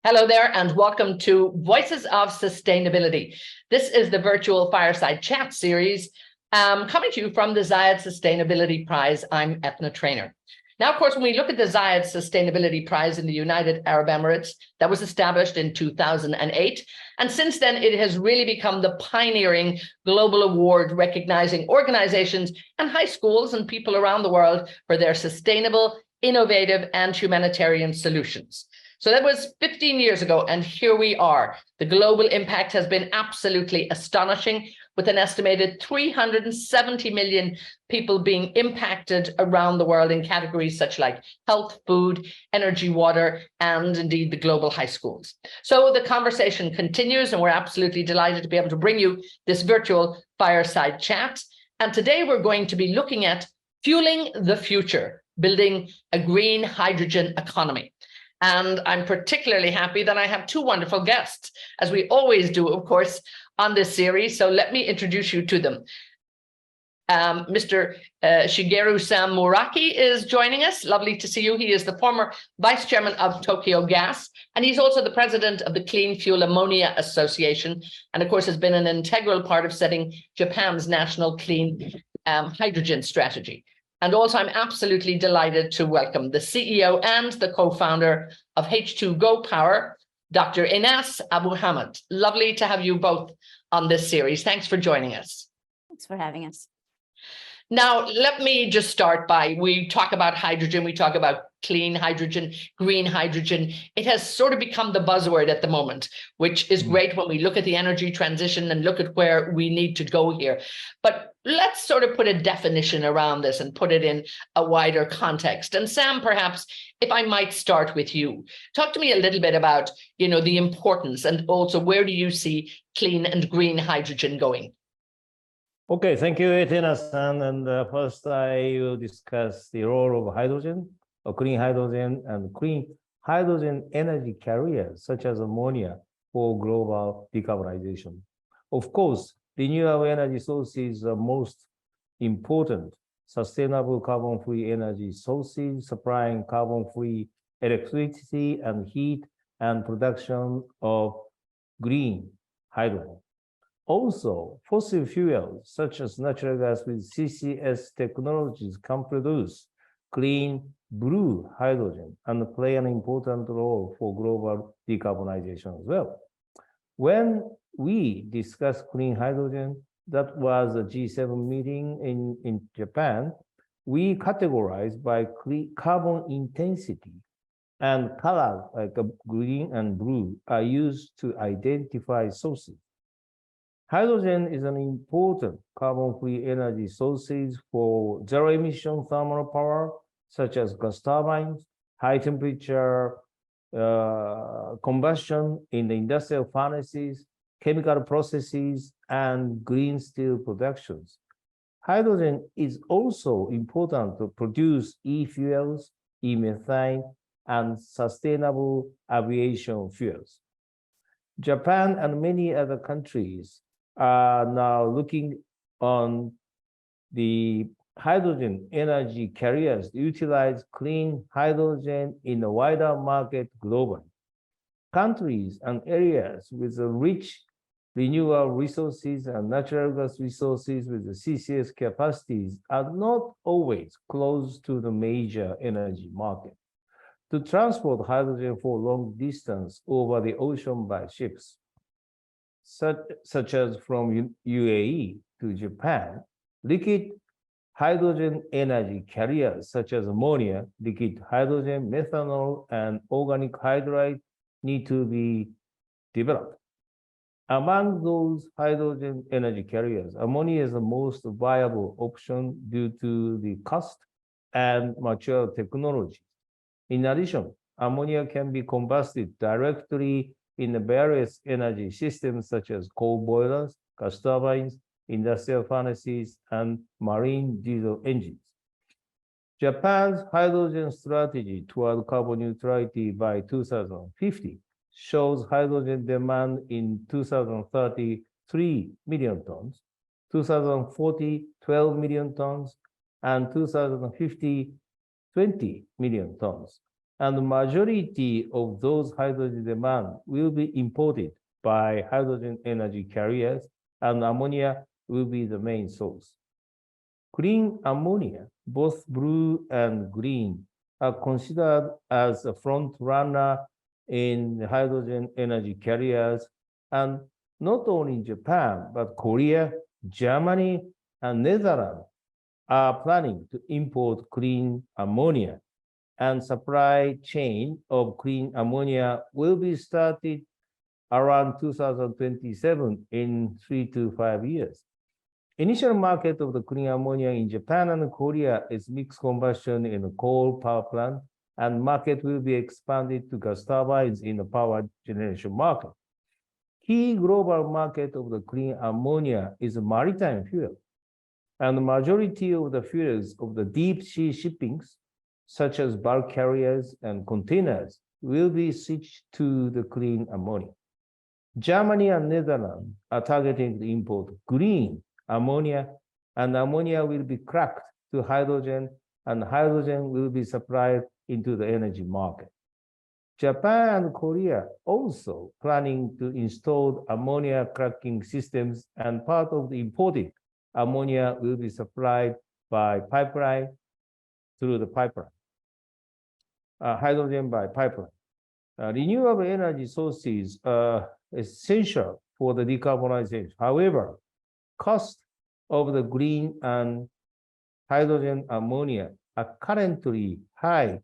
Hello there and welcome to Voices of Sustainability. This is the virtual fireside chat series coming to you from the Zayed Sustainability Prize. I'm Eithne Treanor. Now, of course, when we look at the Zayed Sustainability Prize in the United Arab Emirates, that was established in 2008. And since then, it has really become the pioneering global award recognizing organizations and high schools and people around the world for their sustainable, innovative, and humanitarian solutions. So that was 15 years ago, and here we are. The global impact has been absolutely astonishing, with an estimated 370 million people being impacted around the world in categories such like health, food, energy, water, and indeed the global high schools. So the conversation continues, and we're absolutely delighted to be able to bring you this virtual fireside chat. And today we're going to be looking at fueling the future, building a green hydrogen economy. And I'm particularly happy that I have two wonderful guests, as we always do, of course, on this series. So let me introduce you to them. Mr. Shigeru Muraki is joining us. Lovely to see you. He is the former vice chairman of Tokyo Gas, and he's also the president of the Clean Fuel Ammonia Association, and of course has been an integral part of setting Japan's national clean hydrogen strategy. And also, I'm absolutely delighted to welcome the CEO and the co-founder of H2Go Power, Dr. Enass Abo-Hamed. Lovely to have you both on this series. Thanks for joining us. Thanks for having us. Now, let me just start by, we talk about hydrogen, we talk about clean hydrogen, green hydrogen. It has sort of become the buzzword at the moment, which is great when we look at the energy transition and look at where we need to go here. But let's sort of put a definition around this and put it in a wider context. And Sam, perhaps, if I might start with you, talk to me a little bit about, the importance and also where do you see clean and green hydrogen going? Okay, thank you, Enass. And first, I will discuss the role of hydrogen, or clean hydrogen, and clean hydrogen energy carriers, such as ammonia, for global decarbonization. Of course, renewable energy sources are most important. Sustainable carbon-free energy sources supplying carbon-free electricity and heat and production of green hydrogen. Also, fossil fuels such as natural gas with CCS technologies can produce clean blue hydrogen and play an important role for global decarbonization as well. When we discussed clean hydrogen, that was a G7 meeting in Japan, we categorized by carbon intensity, and colors like green and blue are used to identify sources. Hydrogen is an important carbon-free energy sources for zero-emission thermal power, such as gas turbines, high-temperature combustion in the industrial furnaces, chemical processes, and green steel productions. Hydrogen is also important to produce e-fuels, e-methane, and sustainable aviation fuels. Japan and many other countries are now looking on the hydrogen energy carriers to utilize clean hydrogen in a wider market globally. Countries and areas with rich renewable resources and natural gas resources with the CCS capacities are not always close to the major energy market. To transport hydrogen for long distance over the ocean by ships, such as from UAE to Japan, liquid hydrogen energy carriers such as ammonia, liquid hydrogen, methanol, and organic hydride need to be developed. Among those hydrogen energy carriers, ammonia is the most viable option due to the cost and mature technology. In addition, ammonia can be combusted directly in the various energy systems such as coal boilers, gas turbines, industrial furnaces, and marine diesel engines. Japan's hydrogen strategy toward carbon neutrality by 2050 shows hydrogen demand in 2030, 3 million tons, 2040, 12 million tons, and 2050, 20 million tons. and the majority of those hydrogen demand will be imported by hydrogen energy carriers, and ammonia will be the main source. Clean ammonia, both blue and green, are considered as a front runner in hydrogen energy carriers, and not only Japan, but Korea, Germany, and Netherlands are planning to import clean ammonia, and supply chain of clean ammonia will be started around 2027 in 3 to 5 years. Initial market of the clean ammonia in Japan and Korea is mixed combustion in a coal power plant, and market will be expanded to gas turbines in the power generation market. Key global market of the clean ammonia is maritime fuel, and the majority of the fuels of the deep sea shippings, such as bulk carriers and containers, will be switched to the clean ammonia. Germany and Netherlands are targeting the import green ammonia, and ammonia will be cracked to hydrogen, and hydrogen will be supplied into the energy market. Japan and Korea also planning to install ammonia cracking systems, and part of the imported ammonia will be supplied by pipeline through the pipeline, hydrogen by pipeline. Renewable energy sources are essential for the decarbonization. However, cost of the green and hydrogen ammonia are currently high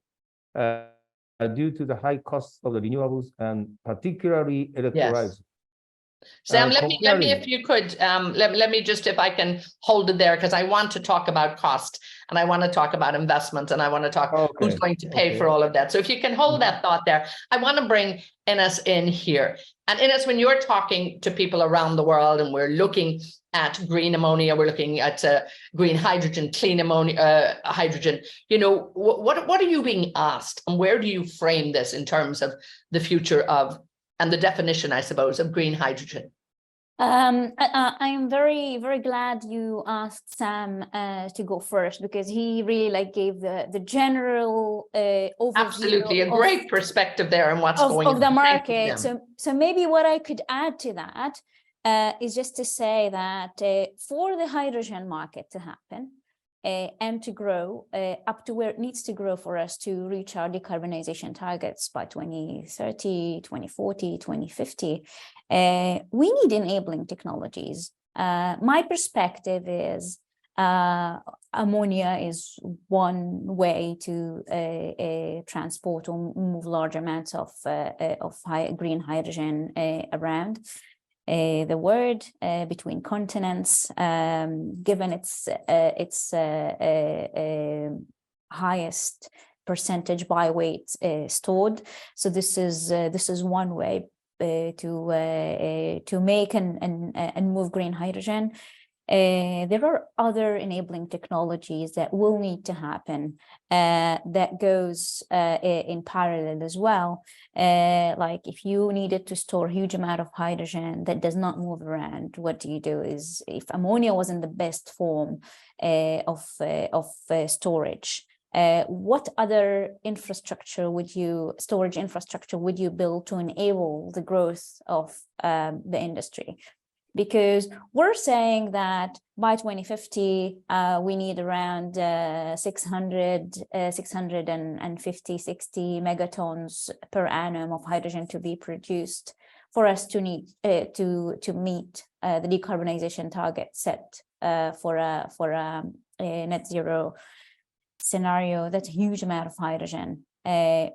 due to the high cost of the renewables, and particularly electrolyzers. Yes. Sam, let me, if you could, let me just, if I can hold it there, because I want to talk about cost, and I want to talk about investment, and I want to talk who's going to pay for all of that. So if you can hold that thought there, I want to bring Enass in here. And Enass, when you're talking to people around the world, and we're looking at green ammonia, we're looking at green hydrogen, clean ammonia, hydrogen, you know, what are you being asked, and where do you frame this in terms of the future of, and the definition, I suppose, of green hydrogen? I am very, very glad you asked Sam to go first, because he really gave the general overview. Absolutely, a great perspective there on what's going on of the market. So maybe what I could add to that is just to say that for the hydrogen market to happen and to grow up to where it needs to grow for us to reach our decarbonization targets by 2030, 2040, 2050, we need enabling technologies. My perspective is ammonia is one way to transport or move large amounts of green hydrogen around the world, between continents, given its highest percentage by weight stored. So this is one way to make and move green hydrogen. There are other enabling technologies that will need to happen that goes in parallel as well. Like if you needed to store a huge amount of hydrogen that does not move around, what do you do is, if ammonia was in the best form of storage, what other storage infrastructure would you build to enable the growth of the industry? Because we're saying that by 2050, we need around 650, 60 megatons per annum of hydrogen to be produced for us to meet the decarbonization target set for a net zero scenario. That's a huge amount of hydrogen.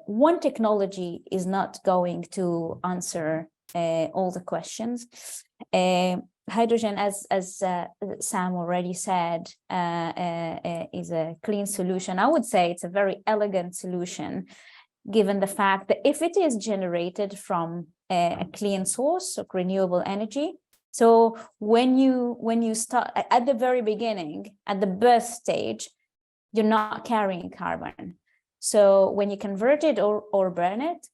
One technology is not going to answer all the questions. Hydrogen, as Sam already said, is a clean solution. I would say it's a very elegant solution, given the fact that if it is generated from a clean source of renewable energy. So when you start at the very beginning, at the birth stage, you're not carrying carbon. So when you convert it or burn it,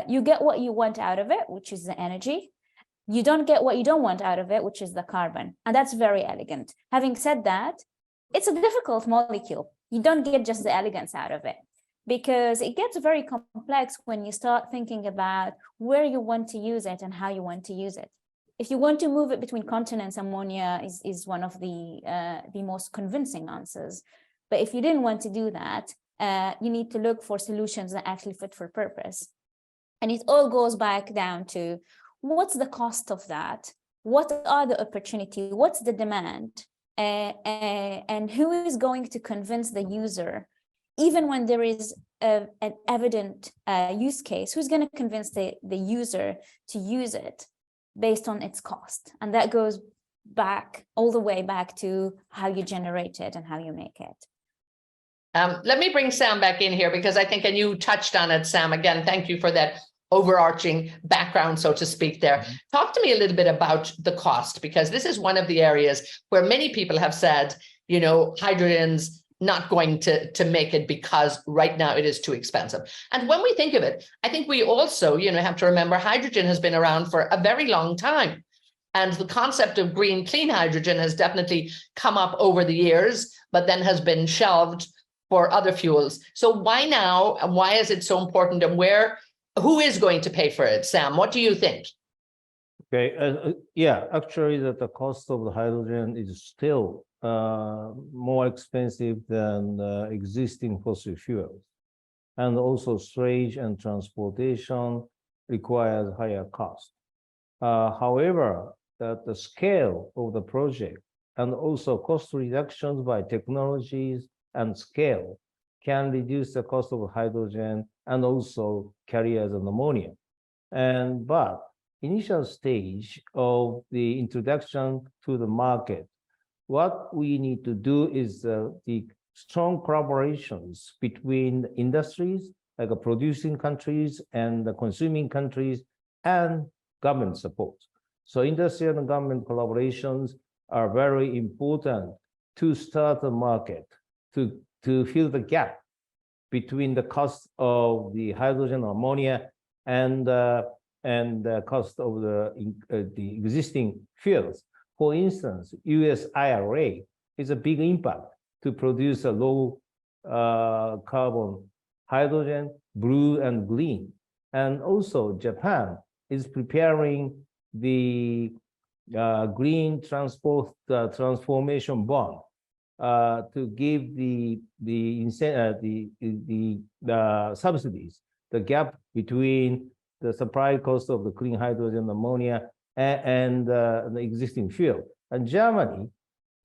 you get what you want out of it, which is the energy. You don't get what you don't want out of it, which is the carbon. And that's very elegant. Having said that, it's a difficult molecule. You don't get just the elegance out of it. because it gets very complex when you start thinking about where you want to use it and how you want to use it. If you want to move it between continents, ammonia is one of the most convincing answers. But if you didn't want to do that, you need to look for solutions that actually fit for purpose. And it all goes back down to what's the cost of that? What are the opportunities? What's the demand? And who is going to convince the user, even when there is an evident use case, who's going to convince the user to use it based on its cost? And that goes back all the way back to how you generate it and how you make it. Let me bring Sam back in here, because I think, and you touched on it, Sam, again, thank you for that overarching background, so to speak there. Talk to me a little bit about the cost, because this is one of the areas where many people have said, you know, hydrogen's not going to make it because right now it is too expensive. And when we think of it, I think we also, you know, have to remember hydrogen has been around for a very long time. And the concept of green, clean hydrogen has definitely come up over the years, but then has been shelved for other fuels. So why now, and why is it so important, and who is going to pay for it? Sam, what do you think? Okay, yeah, actually that the cost of the hydrogen is still more expensive than existing fossil fuels. And also storage and transportation requires higher cost. However, that the scale of the project and also cost reductions by technologies and scale can reduce the cost of hydrogen and also carriers and ammonia. But initial stage of the introduction to the market, what we need to do is the strong collaborations between industries, like producing countries and the consuming countries, and government support. So industry and government collaborations are very important to start the market, to fill the gap between the cost of the hydrogen or ammonia and the cost of the existing fuels. For instance, US IRA is a big impact to produce a low carbon hydrogen, blue and green. And also Japan is preparing the green transport transformation bond to give the subsidies, the gap between the supply cost of the clean hydrogen, ammonia, and the existing fuel. And Germany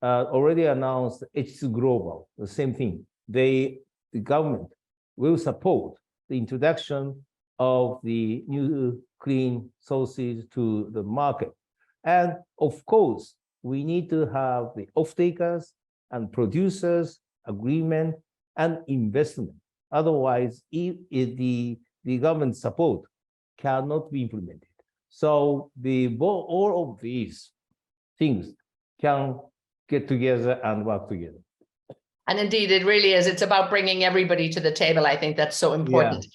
already announced H2 Global, the same thing. The government will support the introduction of the new clean sources to the market. And of course, we need to have the off-takers and producers agreement and investment. Otherwise, if the government support cannot be implemented. So all of these things can get together and work together. And indeed, it really is. It's about bringing everybody to the table. I think that's so important.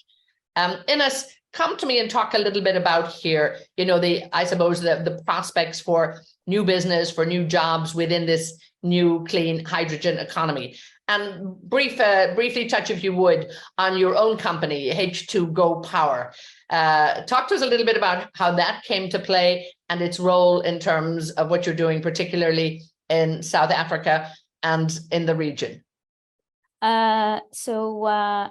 Yeah. Enass, come to me and talk a little bit about here, you know, I suppose the prospects for new business, for new jobs within this new clean hydrogen economy. And briefly touch, if you would, on your own company, H2Go Power. Talk to us a little bit about how that came to play and its role in terms of what you're doing, particularly in South Africa and in the region. So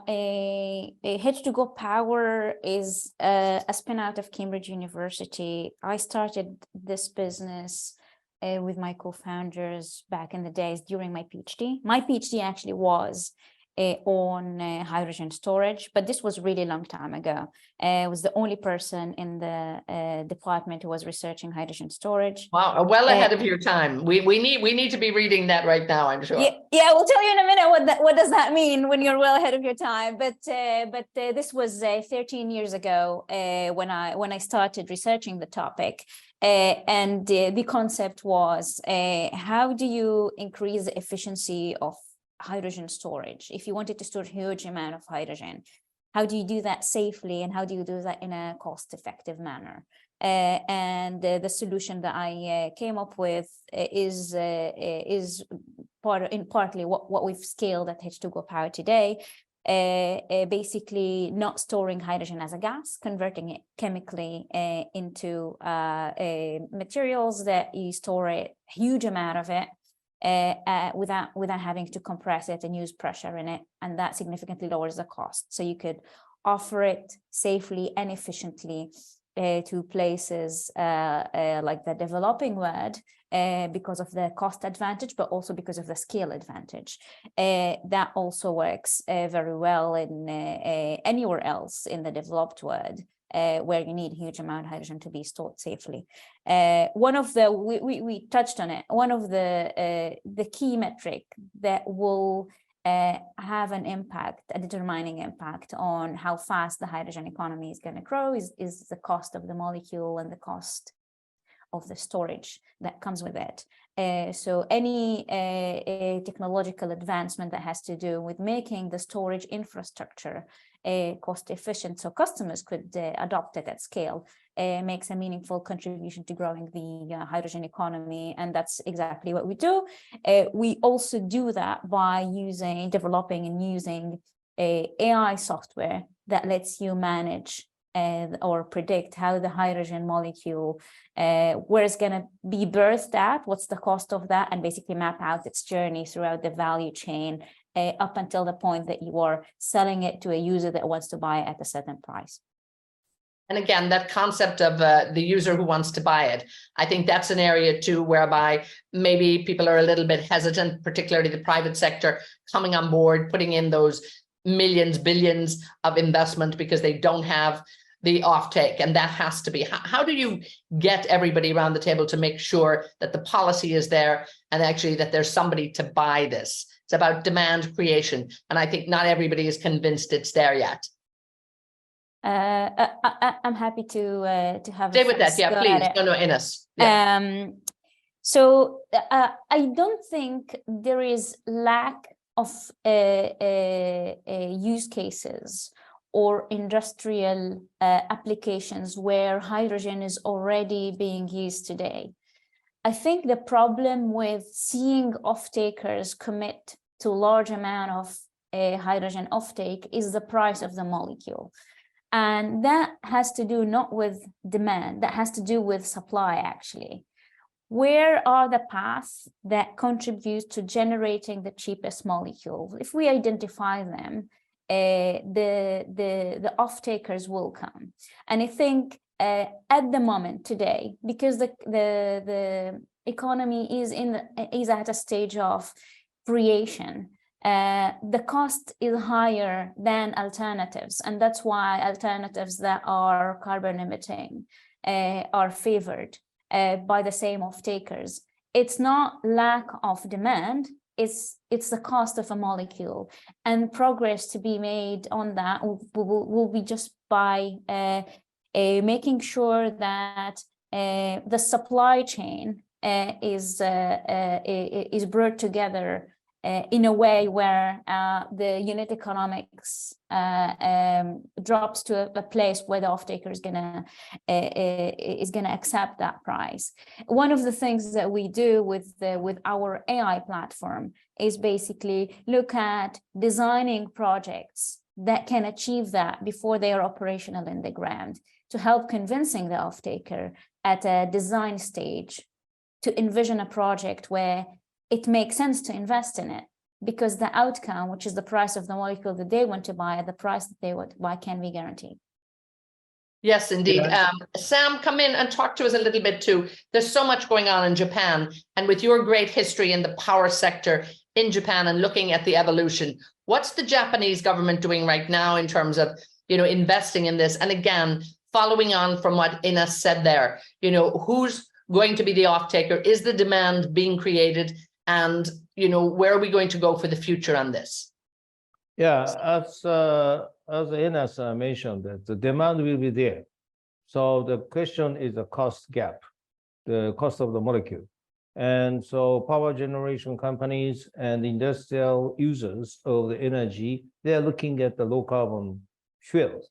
H2Go Power is a spin out of Cambridge University. I started this business with my co-founders back in the days during my PhD. My PhD actually was on hydrogen storage, but this was really a long time ago. I was the only person in the department who was researching hydrogen storage. Wow, well ahead of your time. We need to be reading that right now, I'm sure. Yeah, we'll tell you in a minute what does that mean when you're well ahead of your time. But this was 13 years ago when I started researching the topic. And the concept was how do you increase the efficiency of hydrogen storage? If you wanted to store a huge amount of hydrogen, how do you do that safely, and how do you do that in a cost-effective manner? And the solution that I came up with is partly what we've scaled at H2Go Power today. basically not storing hydrogen as a gas, converting it chemically into materials that you store a huge amount of it without having to compress it and use pressure in it, and that significantly lowers the cost. So you could offer it safely and efficiently to places like the developing world because of the cost advantage, but also because of the scale advantage. That also works very well in anywhere else in the developed world where you need a huge amount of hydrogen to be stored safely. One of the, we touched on it, one of the key metric that will have an impact, a determining impact on how fast the hydrogen economy is going to grow is the cost of the molecule and the cost of the storage that comes with it. So any technological advancement that has to do with making the storage infrastructure cost efficient so customers could adopt it at scale makes a meaningful contribution to growing the hydrogen economy, and that's exactly what we do. We also do that by developing and using AI software that lets you manage or predict how the hydrogen molecule, where it's going to be birthed at, what's the cost of that, and basically map out its journey throughout the value chain up until the point that you are selling it to a user that wants to buy it at a certain price. And again, that concept of the user who wants to buy it, I think that's an area too, whereby maybe people are a little bit hesitant, particularly the private sector, coming on board, putting in those millions, billions of investment because they don't have the offtake, and that has to be. How do you get everybody around the table to make sure that the policy is there and actually that there's somebody to buy this? It's about demand creation, and I think not everybody is convinced it's there yet. I'm happy to have stay with that. Yeah, please. No, Enass. Yeah. So I don't think there is lack of use cases or industrial applications where hydrogen is already being used today. I think the problem with seeing off-takers commit to a large amount of hydrogen offtake is the price of the molecule. And that has to do not with demand, that has to do with supply, actually. Where are the paths that contribute to generating the cheapest molecule? If we identify them, the off-takers will come. And I think at the moment today, because the economy is at a stage of creation, the cost is higher than alternatives, and that's why alternatives that are carbon emitting are favored by the same off-takers. It's not lack of demand, it's the cost of a molecule, and progress to be made on that will be just by making sure that the supply chain is brought together in a way where the unit economics drops to a place where the off-taker is gonna accept that price. One of the things that we do with our AI platform is basically look at designing projects that can achieve that before they are operational in the ground, to help convincing the off-taker at a design stage to envision a project where it makes sense to invest in it, because the outcome, which is the price of the molecule that they want to buy at the price that they want to buy, can be guaranteed. Yes, indeed. Yeah. Sam, come in and talk to us a little bit too. There's so much going on in Japan, and with your great history in the power sector in Japan and looking at the evolution, what's the Japanese government doing right now in terms of, investing in this? And again, following on from what Enass said there, who's going to be the off-taker? Is the demand being created? And, where are we going to go for the future on this? Yeah, as Enass mentioned, that the demand will be there. So the question is the cost gap, the cost of the molecule. And so power generation companies and industrial users of the energy, they're looking at the low carbon fuels,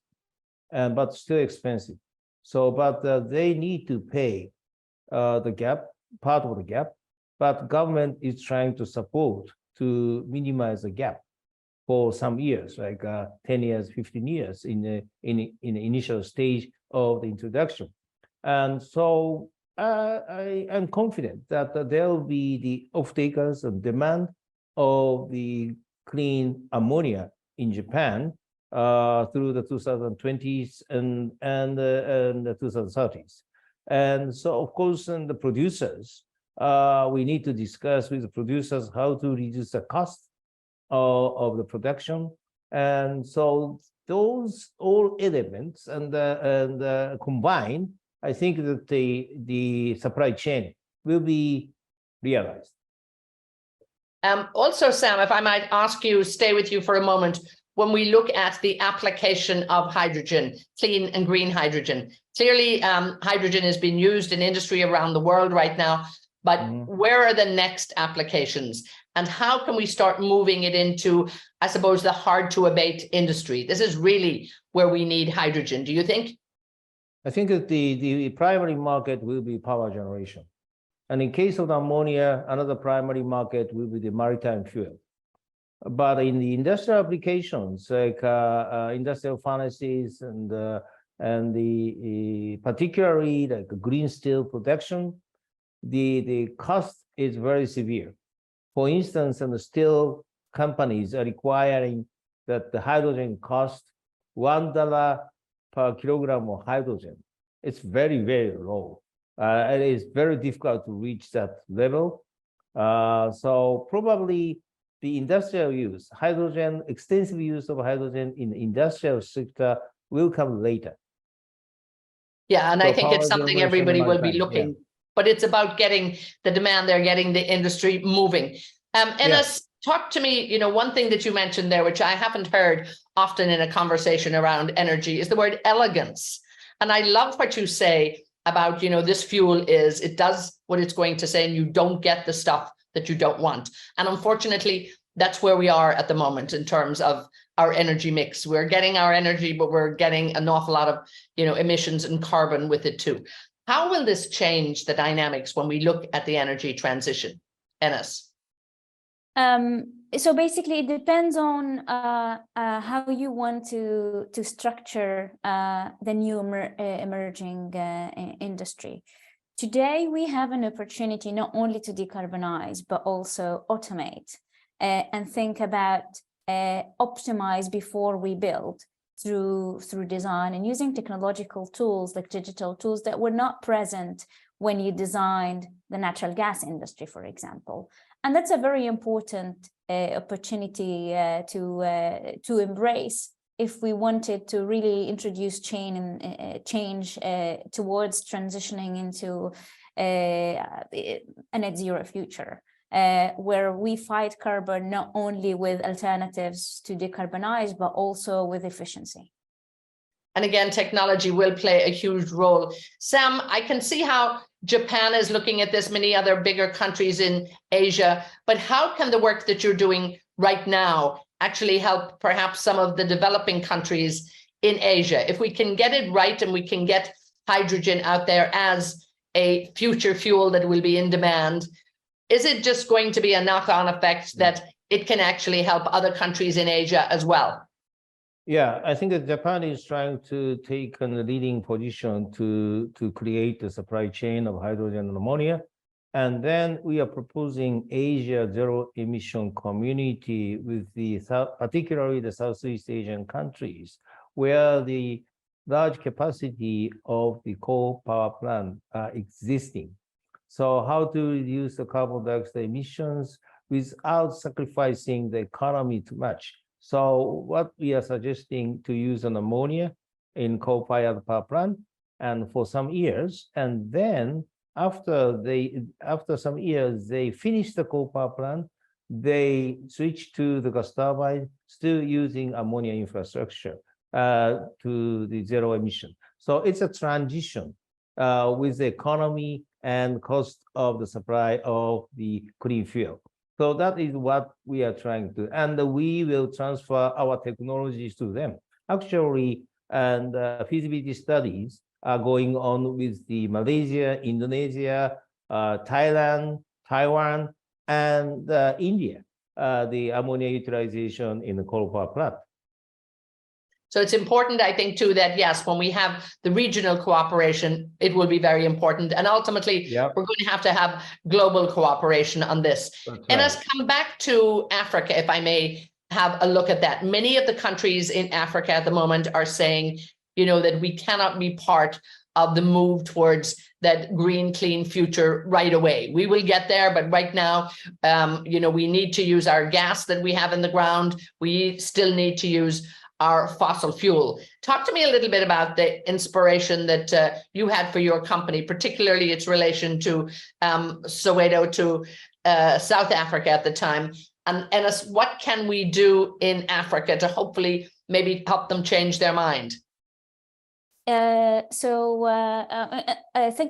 but still expensive. So, but they need to pay the gap, part of the gap, but government is trying to support to minimize the gap. for some years, like 10 years, 15 years in the initial stage of the introduction. And so I am confident that there will be the off-takers and demand of the clean ammonia in Japan through the 2020s and the 2030s. And so, of course, and the producers, we need to discuss with the producers how to reduce the cost of the production. And so those all elements and combined, I think that the supply chain will be realized. Also, Sam, if I might ask you, stay with you for a moment. When we look at the application of hydrogen, clean and green hydrogen, clearly hydrogen is being used in industry around the world right now, but where are the next applications? And how can we start moving it into, I suppose, the hard to abate industry? This is really where we need hydrogen, do you think? I think that the primary market will be power generation. And in case of ammonia, another primary market will be the maritime fuel. But in the industrial applications, like industrial furnaces and the particularly like green steel production, the cost is very severe. For instance, and the steel companies are requiring that the hydrogen cost $1 per kilogram of hydrogen. It's very, very low. It is very difficult to reach that level. So probably the industrial use, hydrogen, extensive use of hydrogen in the industrial sector will come later. Yeah, and So I think it's something everybody will be looking, but it's about getting the demand there, getting the industry moving. Enass, talk to me, you know, one thing that you mentioned there, which I haven't heard often in a conversation around energy, is the word elegance. And I love what you say about, you know, this fuel is, it does what it's going to say, and you don't get the stuff that you don't want. And unfortunately, that's where we are at the moment in terms of our energy mix. We're getting our energy, but we're getting an awful lot of, you know, emissions and carbon with it too. How will this change the dynamics when we look at the energy transition? Enass? So basically, it depends on how you want to structure the new emerging industry. Today, we have an opportunity not only to decarbonize, but also automate and think about optimize before we build through design and using technological tools like digital tools that were not present when you designed the natural gas industry, for example. And that's a very important opportunity to embrace if we wanted to really introduce change towards transitioning into a net zero future, where we fight carbon not only with alternatives to decarbonize, but also with efficiency. And again, technology will play a huge role. Sam, I can see how Japan is looking at this, many other bigger countries in Asia, but how can the work that you're doing right now actually help perhaps some of the developing countries in Asia? If we can get it right and we can get hydrogen out there as a future fuel that will be in demand, is it just going to be a knock-on effect that it can actually help other countries in Asia as well? Yeah, I think that Japan is trying to take a leading position to create a supply chain of hydrogen and ammonia. And then we are proposing Asia zero emission community with particularly the Southeast Asian countries, where the large capacity of the coal power plant are existing. So how to reduce the carbon dioxide emissions without sacrificing the economy too much. So what we are suggesting to use an ammonia in coal-fired power plant, and for some years, and then after some years they finish the coal power plant, they switch to the gas turbine, still using ammonia infrastructure to the zero emission. So it's a transition with the economy and cost of the supply of the clean fuel. So that is what we are trying to, and we will transfer our technologies to them. Actually, and feasibility studies are going on with the Malaysia, Indonesia, Thailand, Taiwan, and India. the ammonia utilization in the coal power plant. So it's important, I think, too, that yes, when we have the regional cooperation, it will be very important. And ultimately, Yep. we're going to have global cooperation on this. That's And right. let's come back to Africa, if I may have a look at that. Many of the countries in Africa at the moment are saying, you know, that we cannot be part of the move towards that green, clean future right away. We will get there, but right now, you know, we need to use our gas that we have in the ground. We still need to use our fossil fuel. Talk to me a little bit about the inspiration that you had for your company, particularly its relation to Soweto, to South Africa at the time. And Enass, what can we do in Africa to hopefully maybe help them change their mind? Thank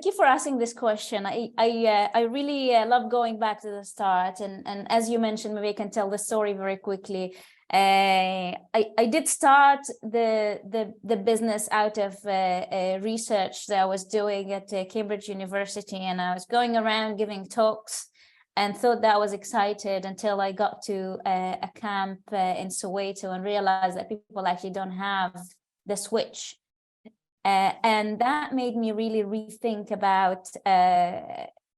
you for asking this question. I really love going back to the start, and as you mentioned, maybe I can tell the story very quickly. I did start the business out of research that I was doing at Cambridge University, and I was going around giving talks and thought that I was excited until I got to a camp in Soweto and realized that people actually don't have the switch. And that made me really rethink about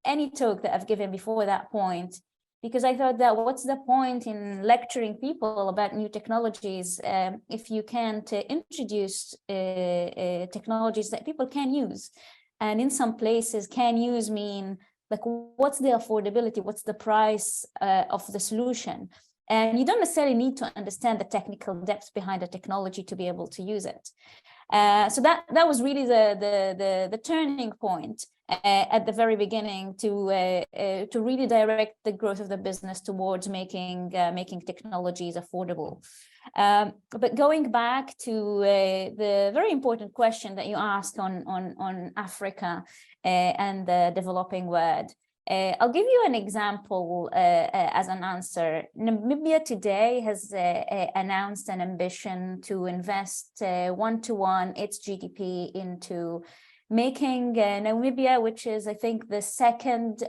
any talk that I've given before that point, because I thought that what's the point in lecturing people about new technologies if you can't introduce technologies that people can use? And in some places, can use mean like, what's the affordability? What's the price of the solution? And you don't necessarily need to understand the technical depth behind the technology to be able to use it. So that was really the turning point at the very beginning to really direct the growth of the business towards making technologies affordable. But going back to the very important question that you asked on Africa and the developing world. I'll give you an example as an answer. Namibia today has announced an ambition to invest 1-to-1 its GDP into making Namibia, which is, I think, the second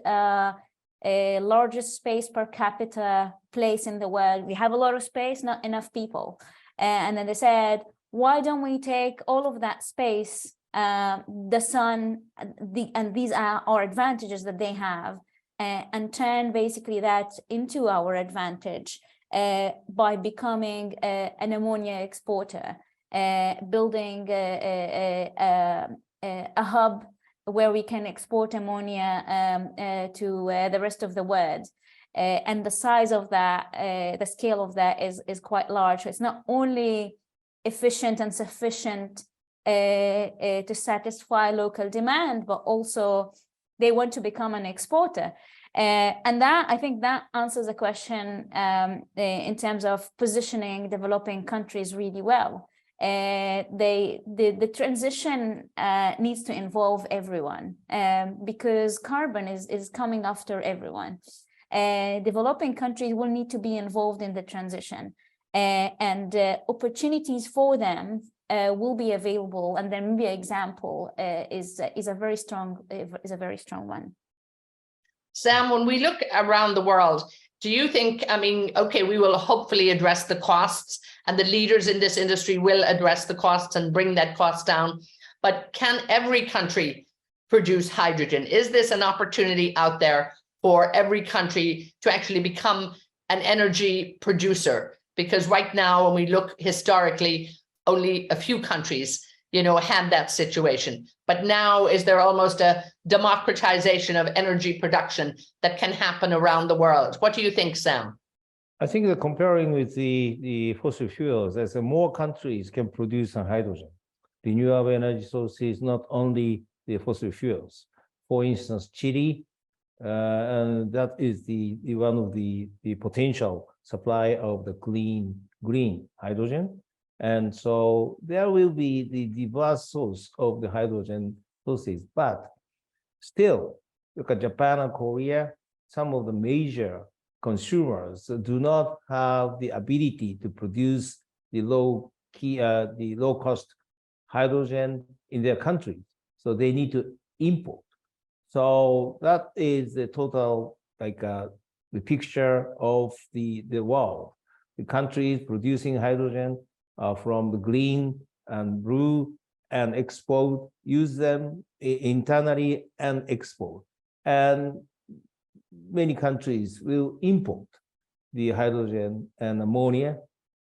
largest space per capita place in the world. We have a lot of space, not enough people. And then they said, why don't we take all of that space, the sun, and these are our advantages that they have, and turn basically that into our advantage by becoming an ammonia exporter, building a hub where we can export ammonia to the rest of the world. And the size of that, the scale of that is quite large. So it's not only efficient and sufficient to satisfy local demand, but also they want to become an exporter. And that, I think that answers the question in terms of positioning developing countries really well. The transition needs to involve everyone because carbon is coming after everyone. Developing countries will need to be involved in the transition, and opportunities for them will be available. And then maybe an example is a very strong one. Sam, when we look around the world, do you think, I mean, okay, we will hopefully address the costs, and the leaders in this industry will address the costs and bring that cost down, but can every country produce hydrogen? Is this an opportunity out there for every country to actually become an energy producer? Because right now, when we look historically, only a few countries, you know, had that situation. But now, is there almost a democratization of energy production that can happen around the world? What do you think, Sam? I think that comparing with the fossil fuels, as more countries can produce hydrogen, renewable energy sources, not only the fossil fuels. For instance, Chile, and that is the one of the potential supply of the green hydrogen. And so there will be the diverse source of the hydrogen sources, but still, look at Japan and Korea, some of the major consumers do not have the ability to produce the low cost hydrogen in their countries. So they need to import. So that is the total the picture of the world. The countries producing hydrogen from the green and blue and export, use them internally and export. And many countries will import the hydrogen and ammonia.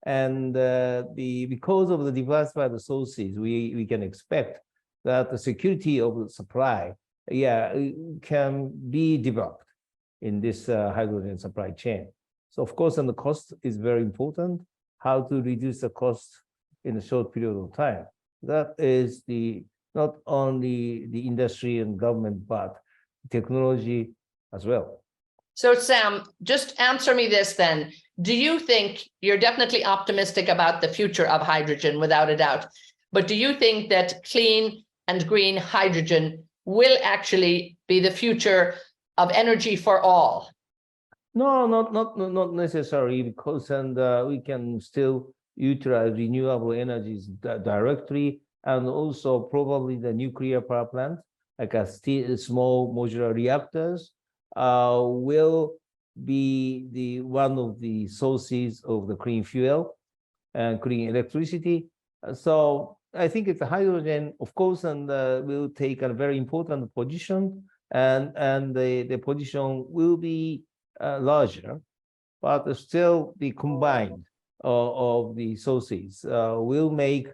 And because of the diversified sources, we can expect that the security of the supply, can be developed in this hydrogen supply chain. So of course, and the cost is very important, how to reduce the cost in a short period of time. That is not only the industry and government, but technology as well. So Sam, just answer me this then. Do you think you're definitely optimistic about the future of hydrogen, without a doubt, but do you think that clean and green hydrogen will actually be the future of energy for all? No, not necessarily, because we can still utilize renewable energies directly, and also probably the nuclear power plant, like small modular reactors, will be one of the sources of the clean fuel and clean electricity. So I think it's hydrogen, of course, and will take a very important position, and the position will be larger, but still the combined of the sources will make,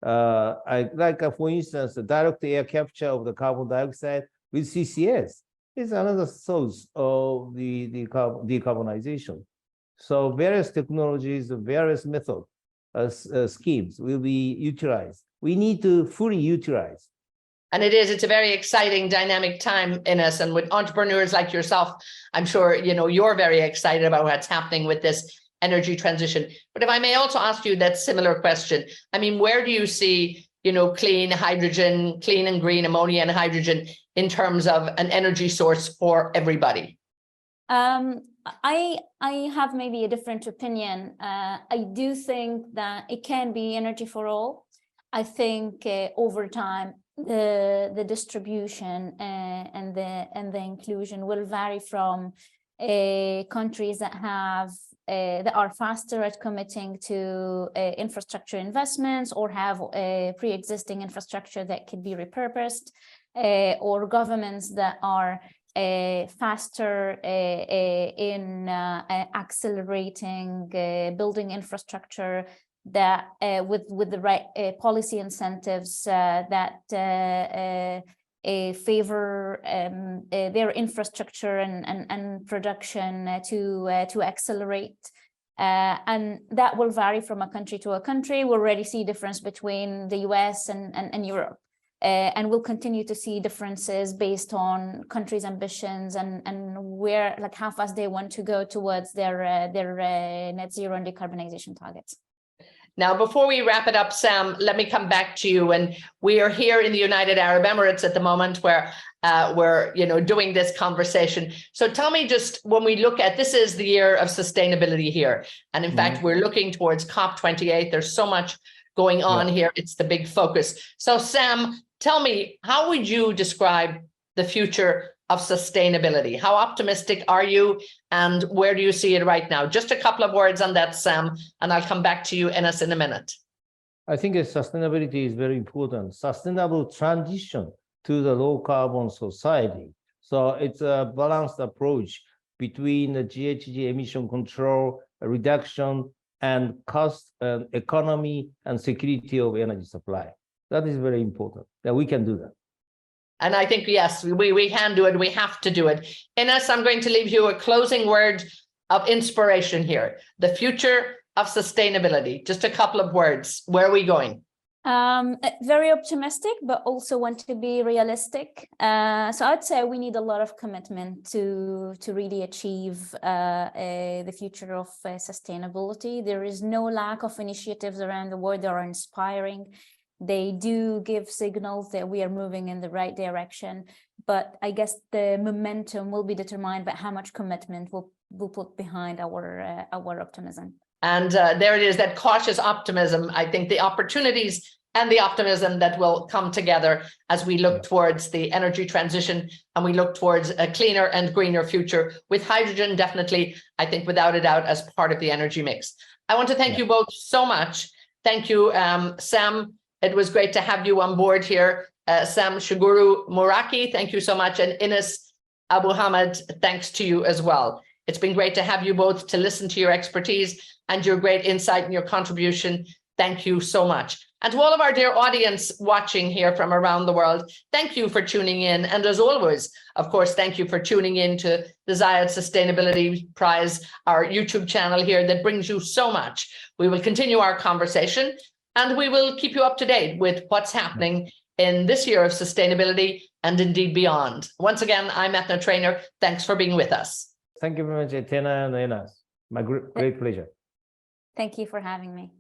for instance, the direct air capture of the carbon dioxide with CCS is another source of the decarbonization. So various technologies, various methods, schemes will be utilized. We need to fully utilize. And it's a very exciting, dynamic time, Enass, and with entrepreneurs like yourself, I'm sure, you're very excited about what's happening with this energy transition. But if I may also ask you that similar question, I mean, where do you see, clean hydrogen, clean and green ammonia and hydrogen in terms of an energy source for everybody? I have maybe a different opinion. I do think that it can be energy for all. I think over time, the distribution and the inclusion will vary from countries that are faster at committing to infrastructure investments, or have pre-existing infrastructure that could be repurposed, or governments that are faster in accelerating building infrastructure that with the right policy incentives that favor their infrastructure and production to accelerate, and that will vary from a country to a country. We already see difference between the US and Europe, and we'll continue to see differences based on countries' ambitions and where, like, how fast they want to go towards their net zero and decarbonization targets. Now, before we wrap it up, Sam, let me come back to you. And we are here in the United Arab Emirates at the moment, where we're doing this conversation. So tell me, just when we look at, this is the year of sustainability here, and in fact, we're looking towards COP28. There's so much going on here. It's the big focus. So Sam, tell me, how would you describe the future of sustainability? How optimistic are you, and where do you see it right now? Just a couple of words on that, Sam, and I'll come back to you, Enass, in a minute. I think sustainability is very important. Sustainable transition to the low carbon society. So it's a balanced approach between the GHG emission control, reduction, and cost, economy, and security of energy supply. That is very important, that we can do that. And I think, yes, we can do it. We have to do it. Enass, I'm going to leave you a closing word of inspiration here. The future of sustainability. Just a couple of words. Where are we going? Very optimistic, but also want to be realistic. So I'd say we need a lot of commitment to really achieve the future of sustainability. There is no lack of initiatives around the world that are inspiring. They do give signals that we are moving in the right direction, but I guess the momentum will be determined by how much commitment we'll put behind our optimism. And there it is, that cautious optimism. I think the opportunities and the optimism that will come together as we look towards the energy transition and we look towards a cleaner and greener future with hydrogen, definitely, I think without a doubt, as part of the energy mix. I want to thank you both so much. Thank you, Sam. It was great to have you on board here. Sam, Shigeru, Muraki, thank you so much. And Enass, Abo-Hamed, thanks to you as well. It's been great to have you both to listen to your expertise and your great insight and your contribution. Thank you so much. And to all of our dear audience watching here from around the world, thank you for tuning in. And as always, of course, thank you for tuning in to the Zayed Sustainability Prize, our YouTube channel here that brings you so much. We will continue our conversation and we will keep you up to date with what's happening in this year of sustainability and indeed beyond. Once again, I'm Eithne Treanor. Thanks for being with us. Thank you very much, Eithne and Enass. My great pleasure. Thank you for having me.